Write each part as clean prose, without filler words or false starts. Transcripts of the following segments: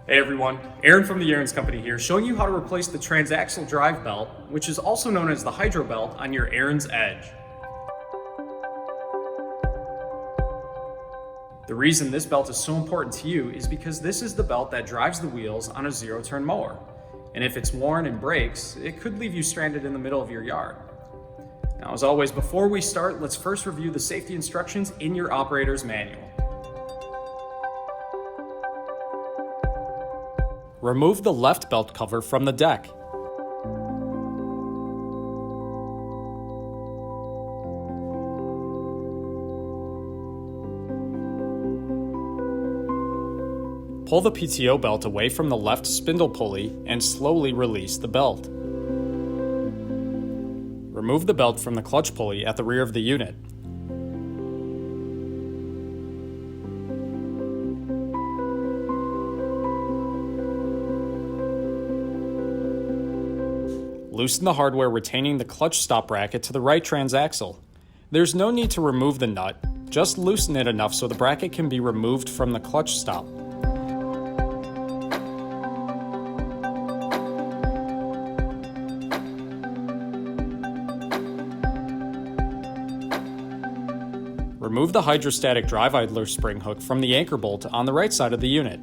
Hey everyone, Aaron from the Ariens Company here, showing you how to replace the transaxle drive belt, which is also known as the hydro belt, on your Ariens EDGE. The reason this belt is so important to you is because this is the belt that drives the wheels on a zero-turn mower. And if it's worn and breaks, it could leave you stranded in the middle of your yard. Now, as always, before we start, let's first review the safety instructions in your operator's manual. Remove the left belt cover from the deck. Pull the PTO belt away from the left spindle pulley and slowly release the belt. Remove the belt from the clutch pulley at the rear of the unit. Loosen the hardware retaining the clutch stop bracket to the right transaxle. There's no need to remove the nut, just loosen it enough so the bracket can be removed from the clutch stop. Remove the hydrostatic drive idler spring hook from the anchor bolt on the right side of the unit.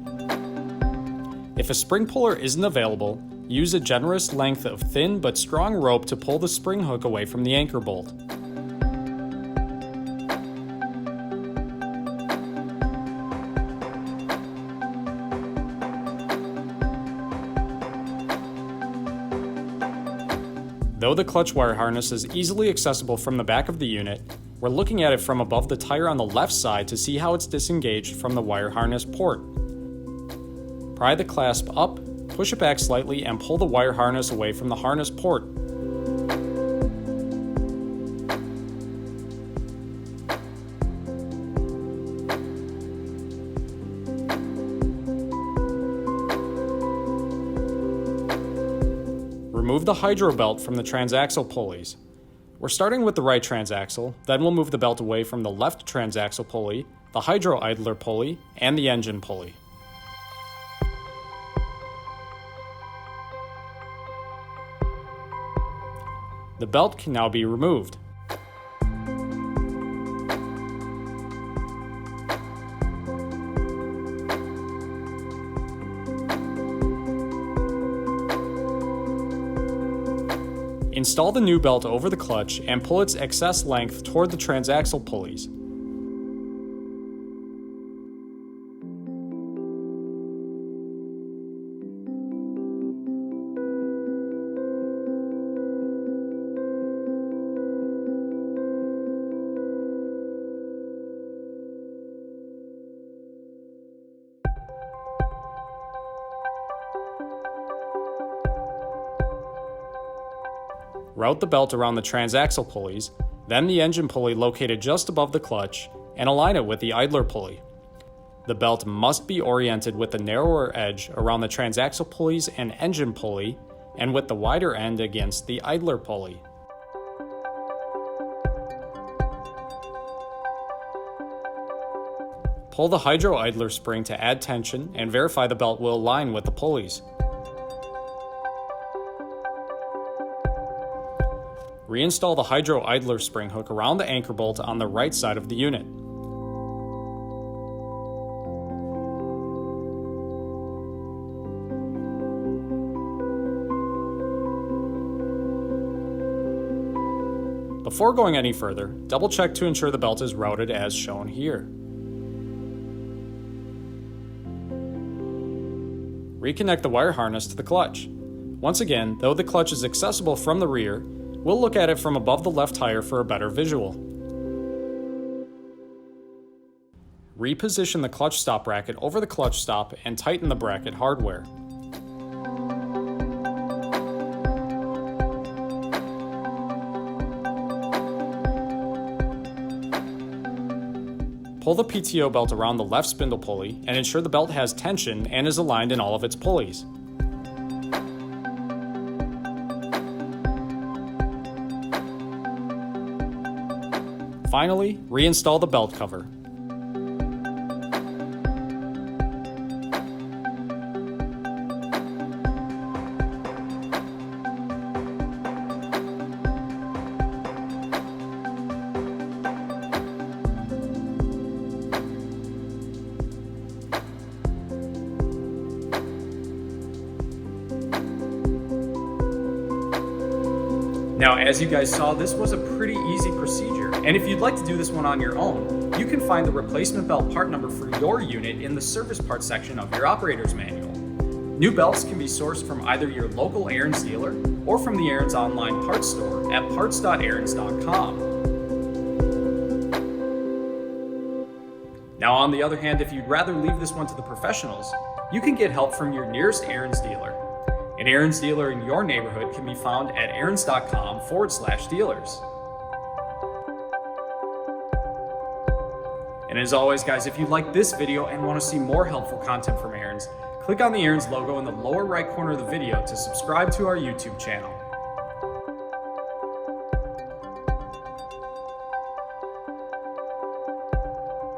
If a spring puller isn't available, use a generous length of thin but strong rope to pull the spring hook away from the anchor bolt. Though the clutch wire harness is easily accessible from the back of the unit, we're looking at it from above the tire on the left side to see how it's disengaged from the wire harness port. Pry the clasp up, push it back slightly, and pull the wire harness away from the harness port. Remove the hydro belt from the transaxle pulleys. We're starting with the right transaxle, then we'll move the belt away from the left transaxle pulley, the hydro idler pulley, and the engine pulley. The belt can now be removed. Install the new belt over the clutch and pull its excess length toward the transaxle pulleys. Route the belt around the transaxle pulleys, then the engine pulley located just above the clutch, and align it with the idler pulley. The belt must be oriented with the narrower edge around the transaxle pulleys and engine pulley, and with the wider end against the idler pulley. Pull the hydro idler spring to add tension and verify the belt will align with the pulleys. Reinstall the hydro idler spring hook around the anchor bolt on the right side of the unit. Before going any further, double check to ensure the belt is routed as shown here. Reconnect the wire harness to the clutch. Once again, though the clutch is accessible from the rear, we'll look at it from above the left tire for a better visual. Reposition the clutch stop bracket over the clutch stop and tighten the bracket hardware. Pull the PTO belt around the left spindle pulley and ensure the belt has tension and is aligned in all of its pulleys. Finally, reinstall the belt cover. Now, as you guys saw, this was a pretty easy procedure. And if you'd like to do this one on your own, you can find the replacement belt part number for your unit in the service parts section of your operator's manual. New belts can be sourced from either your local Ariens dealer or from the Ariens online parts store at parts.ariens.com. Now, on the other hand, if you'd rather leave this one to the professionals, you can get help from your nearest Ariens dealer. An Ariens dealer in your neighborhood can be found at ariens.com/dealers. And as always, guys, if you like this video and want to see more helpful content from Ariens, click on the Ariens logo in the lower right corner of the video to subscribe to our YouTube channel.